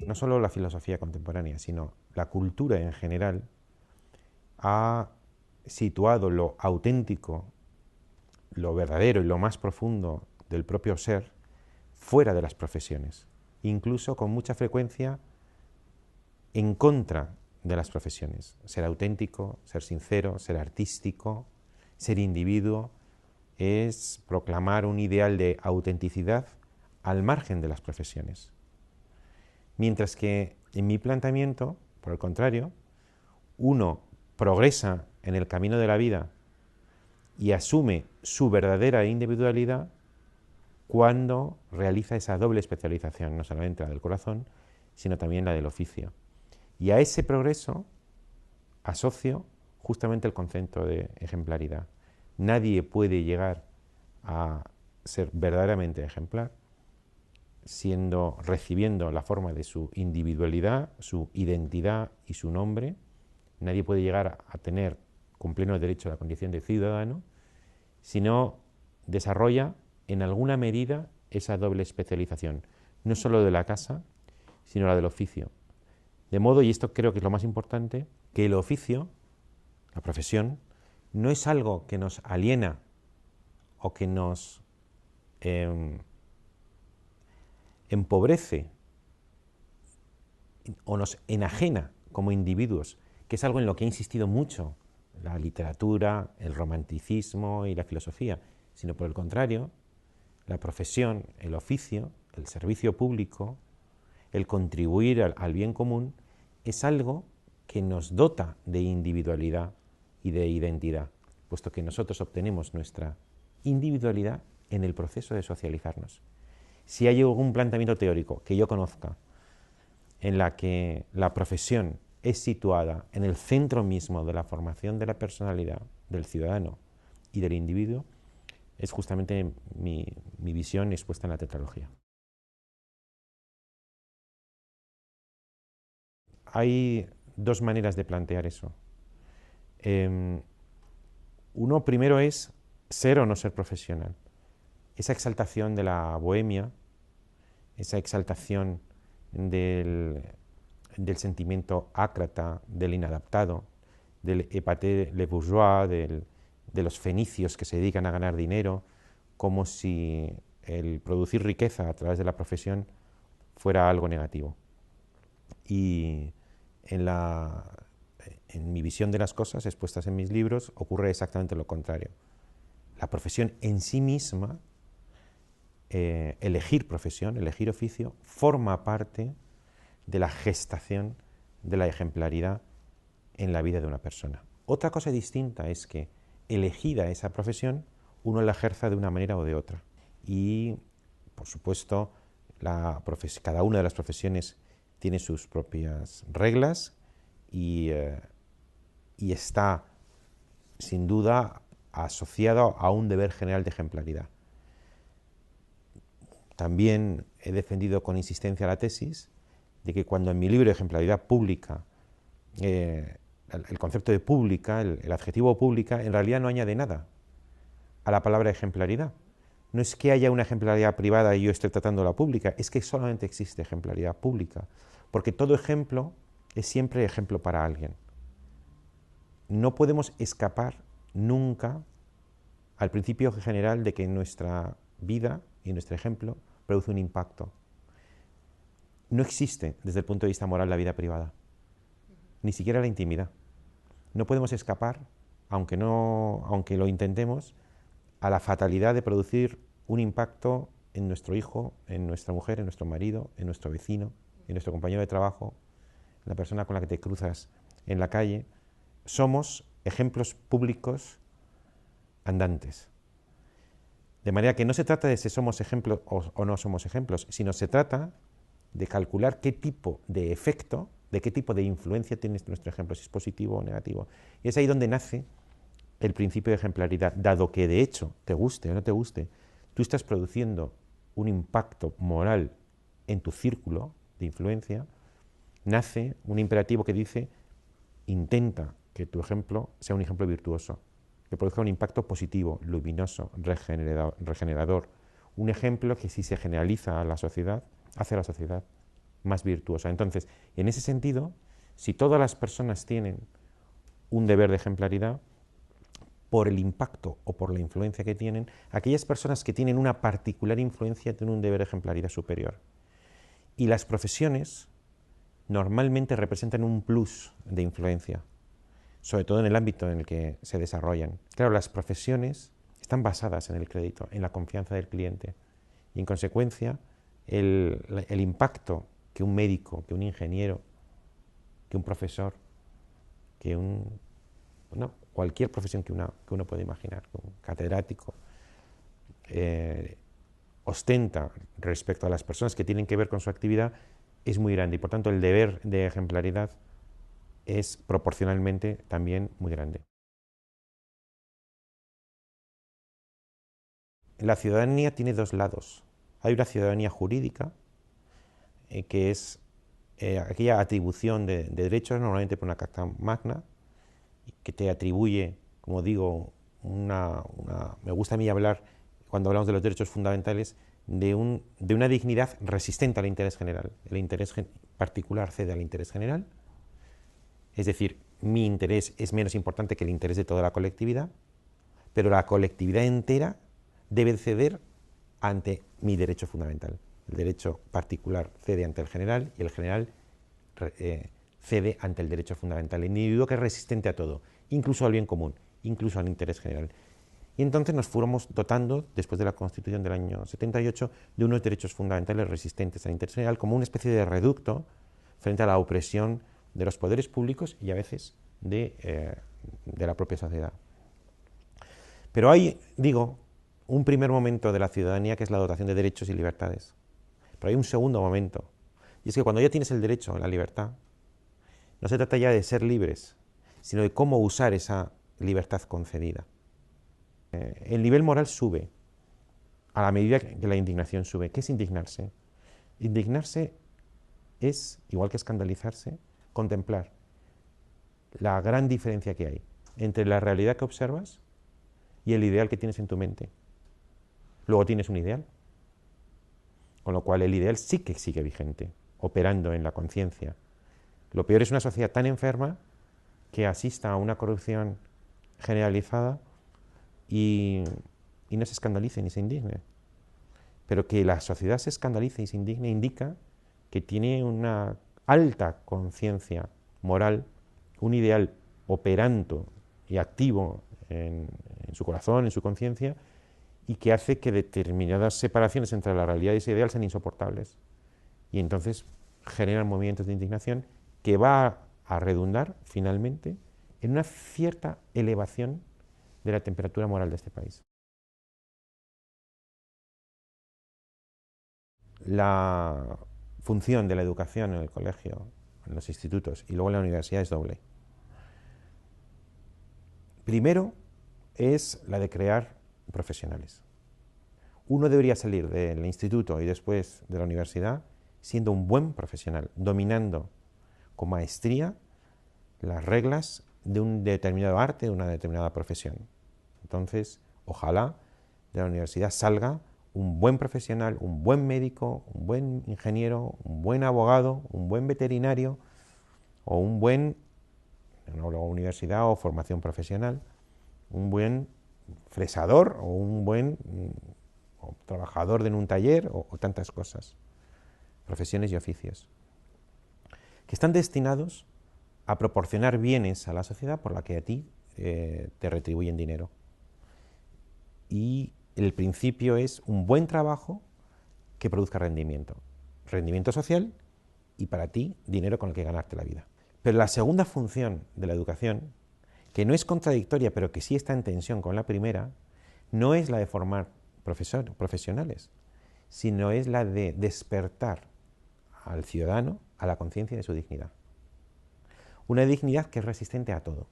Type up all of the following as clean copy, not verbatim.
No solo la filosofía contemporánea, sino la cultura en general ha situado lo auténtico, lo verdadero y lo más profundo del propio ser fuera de las profesiones, incluso con mucha frecuencia en contra de las profesiones. Ser auténtico, ser sincero, ser artístico, ser individuo, es proclamar un ideal de autenticidad al margen de las profesiones. Mientras que en mi planteamiento, por el contrario, uno progresa en el camino de la vida y asume su verdadera individualidad cuando realiza esa doble especialización, no solamente la del corazón, sino también la del oficio. Y a ese progreso asocio justamente el concepto de ejemplaridad. Nadie puede llegar a ser verdaderamente ejemplar recibiendo la forma de su individualidad, su identidad y su nombre. Nadie puede llegar a tener con pleno derecho la condición de ciudadano si no desarrolla en alguna medida esa doble especialización, no solo de la casa, sino la del oficio. De modo, y esto creo que es lo más importante, que el oficio, la profesión, no es algo que nos aliena o que nos empobrece o nos enajena como individuos, que es algo en lo que ha insistido mucho la literatura, el romanticismo y la filosofía, sino por el contrario, la profesión, el oficio, el servicio público, el contribuir al bien común, es algo que nos dota de individualidad y de identidad, puesto que nosotros obtenemos nuestra individualidad en el proceso de socializarnos. Si hay algún planteamiento teórico que yo conozca en la que la profesión es situada en el centro mismo de la formación de la personalidad del ciudadano y del individuo, es justamente mi visión expuesta en la tetralogía. Hay dos maneras de plantear eso. Uno primero es ser o no ser profesional. Esa exaltación de la bohemia, esa exaltación del sentimiento ácrata, del inadaptado, del épaté le bourgeois, de los fenicios que se dedican a ganar dinero, como si el producir riqueza a través de la profesión fuera algo negativo. Y en mi visión de las cosas, expuestas en mis libros, ocurre exactamente lo contrario. La profesión en sí misma, elegir profesión, elegir oficio, forma parte de la gestación de la ejemplaridad en la vida de una persona. Otra cosa distinta es que, elegida esa profesión, uno la ejerza de una manera o de otra. Y, por supuesto, cada una de las profesiones tiene sus propias reglas y está, sin duda, asociado a un deber general de ejemplaridad. También he defendido con insistencia la tesis de que cuando en mi libro Ejemplaridad Pública, el concepto de pública, el adjetivo pública, en realidad no añade nada a la palabra ejemplaridad. No es que haya una ejemplaridad privada y yo esté tratando la pública, es que solamente existe ejemplaridad pública, porque todo ejemplo es siempre ejemplo para alguien. No podemos escapar nunca al principio general de que nuestra vida y nuestro ejemplo produce un impacto. No existe desde el punto de vista moral la vida privada, ni siquiera la intimidad. No podemos escapar, aunque lo intentemos, a la fatalidad de producir un impacto en nuestro hijo, en nuestra mujer, en nuestro marido, en nuestro vecino, en nuestro compañero de trabajo, en la persona con la que te cruzas en la calle. Somos ejemplos públicos andantes. De manera que no se trata de si somos ejemplos o no somos ejemplos, sino se trata de calcular qué tipo de efecto, de qué tipo de influencia tiene nuestro ejemplo, si es positivo o negativo. Y es ahí donde nace el principio de ejemplaridad, dado que de hecho, te guste o no te guste, tú estás produciendo un impacto moral en tu círculo de influencia, nace un imperativo que dice: intenta que tu ejemplo sea un ejemplo virtuoso, que produzca un impacto positivo, luminoso, regenerador. Un ejemplo que si se generaliza a la sociedad, hace a la sociedad más virtuosa. Entonces, en ese sentido, si todas las personas tienen un deber de ejemplaridad, por el impacto o por la influencia que tienen, aquellas personas que tienen una particular influencia tienen un deber de ejemplaridad superior. Y las profesiones normalmente representan un plus de influencia, sobre todo en el ámbito en el que se desarrollan. Claro, las profesiones están basadas en el crédito, en la confianza del cliente, y en consecuencia el impacto que un médico, que un ingeniero, que un profesor, que cualquier profesión que uno puede imaginar, un catedrático, ostenta respecto a las personas que tienen que ver con su actividad, es muy grande, y por tanto el deber de ejemplaridad es proporcionalmente también muy grande. La ciudadanía tiene dos lados. Hay una ciudadanía jurídica, que es aquella atribución de derechos, normalmente por una Carta Magna, que te atribuye, como digo, me gusta a mí hablar, cuando hablamos de los derechos fundamentales, de una dignidad resistente al interés general. El interés particular cede al interés general, es decir, mi interés es menos importante que el interés de toda la colectividad, pero la colectividad entera debe ceder ante mi derecho fundamental. El derecho particular cede ante el general y el general cede ante el derecho fundamental. El individuo que es resistente a todo, incluso al bien común, incluso al interés general. Y entonces nos fuimos dotando, después de la Constitución del año 78, de unos derechos fundamentales resistentes al interés general, como una especie de reducto frente a la opresión de los poderes públicos y a veces de la propia sociedad. Pero hay, digo, un primer momento de la ciudadanía que es la dotación de derechos y libertades. Pero hay un segundo momento, y es que cuando ya tienes el derecho a la libertad, no se trata ya de ser libres, sino de cómo usar esa libertad concedida. El nivel moral sube a la medida que la indignación sube. ¿Qué es indignarse? Indignarse es, igual que escandalizarse, contemplar la gran diferencia que hay entre la realidad que observas y el ideal que tienes en tu mente. Luego tienes un ideal, con lo cual el ideal sí que sigue vigente, operando en la conciencia. Lo peor es una sociedad tan enferma que asista a una corrupción generalizada y no se escandalice ni se indigne. Pero que la sociedad se escandalice y se indigne indica que tiene una alta conciencia moral, un ideal operando y activo en su corazón, en su conciencia, y que hace que determinadas separaciones entre la realidad y ese ideal sean insoportables. Y entonces generan movimientos de indignación que va a redundar finalmente en una cierta elevación de la temperatura moral de este país. La función de la educación en el colegio, en los institutos y luego en la universidad es doble. Primero es la de crear profesionales. Uno debería salir del instituto y después de la universidad siendo un buen profesional, dominando con maestría las reglas de un determinado arte, de una determinada profesión. Entonces, ojalá de la universidad salga un buen profesional, un buen médico, un buen ingeniero, un buen abogado, un buen veterinario o un buen, universidad o formación profesional, un buen fresador o un buen trabajador en un taller o tantas cosas, profesiones y oficios, que están destinados a proporcionar bienes a la sociedad por la que a ti te retribuyen dinero. Y el principio es un buen trabajo que produzca rendimiento. Rendimiento social y para ti dinero con el que ganarte la vida. Pero la segunda función de la educación, que no es contradictoria pero que sí está en tensión con la primera, no es la de formar profesionales, sino es la de despertar al ciudadano a la conciencia de su dignidad. Una dignidad que es resistente a todo,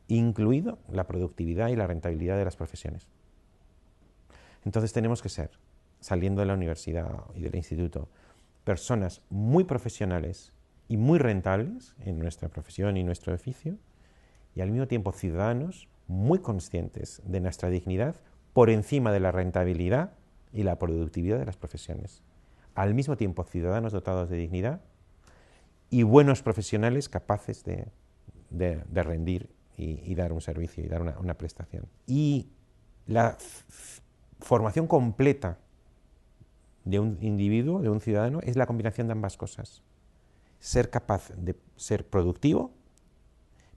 incluido la productividad y la rentabilidad de las profesiones. Entonces tenemos que ser, saliendo de la universidad y del instituto, personas muy profesionales y muy rentables en nuestra profesión y nuestro oficio, y al mismo tiempo ciudadanos muy conscientes de nuestra dignidad por encima de la rentabilidad y la productividad de las profesiones. Al mismo tiempo ciudadanos dotados de dignidad y buenos profesionales capaces de rendir y dar un servicio y dar una prestación. Y la formación completa de un individuo, de un ciudadano, es la combinación de ambas cosas. Ser capaz de ser productivo,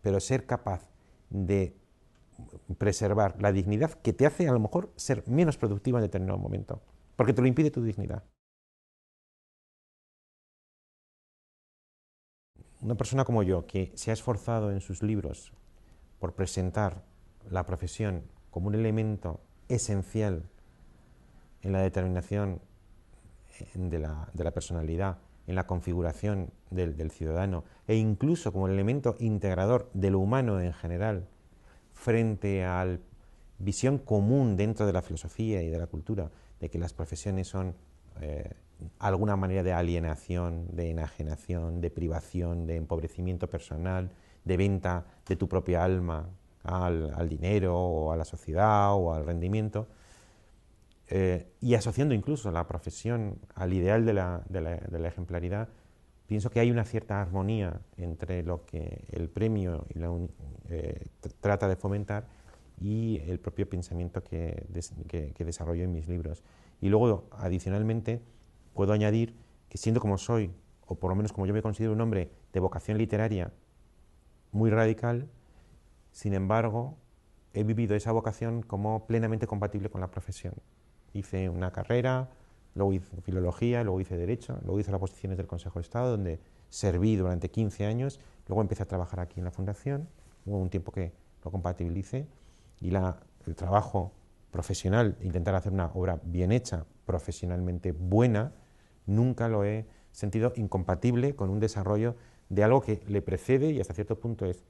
pero ser capaz de preservar la dignidad que te hace a lo mejor ser menos productivo en determinado momento, porque te lo impide tu dignidad. Una persona como yo, que se ha esforzado en sus libros por presentar la profesión como un elemento esencial en la determinación de la personalidad, en la configuración del ciudadano, e incluso como el elemento integrador de lo humano en general, frente a la visión común dentro de la filosofía y de la cultura, de que las profesiones son alguna manera de alienación, de enajenación, de privación, de empobrecimiento personal, de venta de tu propia alma al dinero o a la sociedad o al rendimiento, y asociando incluso la profesión al ideal de la ejemplaridad, pienso que hay una cierta armonía entre lo que el premio trata de fomentar y el propio pensamiento que desarrollo en mis libros. Y luego, adicionalmente, puedo añadir que siendo como soy, o por lo menos como yo me considero un hombre de vocación literaria muy radical, sin embargo, he vivido esa vocación como plenamente compatible con la profesión. Hice una carrera, luego hice filología, luego hice derecho, luego hice las oposiciones del Consejo de Estado, donde serví durante 15 años, luego empecé a trabajar aquí en la Fundación, hubo un tiempo que lo compatibilicé, y el trabajo profesional, intentar hacer una obra bien hecha, profesionalmente buena, nunca lo he sentido incompatible con un desarrollo de algo que le precede y hasta cierto punto es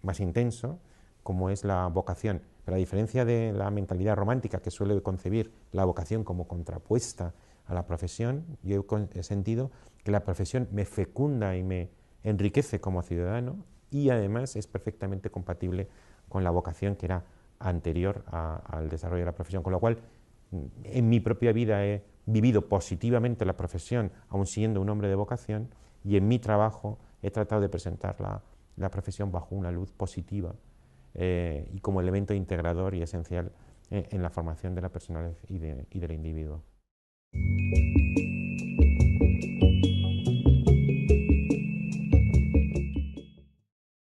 más intenso, como es la vocación. Pero a diferencia de la mentalidad romántica que suele concebir la vocación como contrapuesta a la profesión, yo he sentido que la profesión me fecunda y me enriquece como ciudadano y además es perfectamente compatible con la vocación que era anterior al desarrollo de la profesión, con lo cual en mi propia vida he vivido positivamente la profesión, aun siendo un hombre de vocación, y en mi trabajo he tratado de presentar la profesión bajo una luz positiva y como elemento integrador y esencial en la formación de la personalidad y del individuo.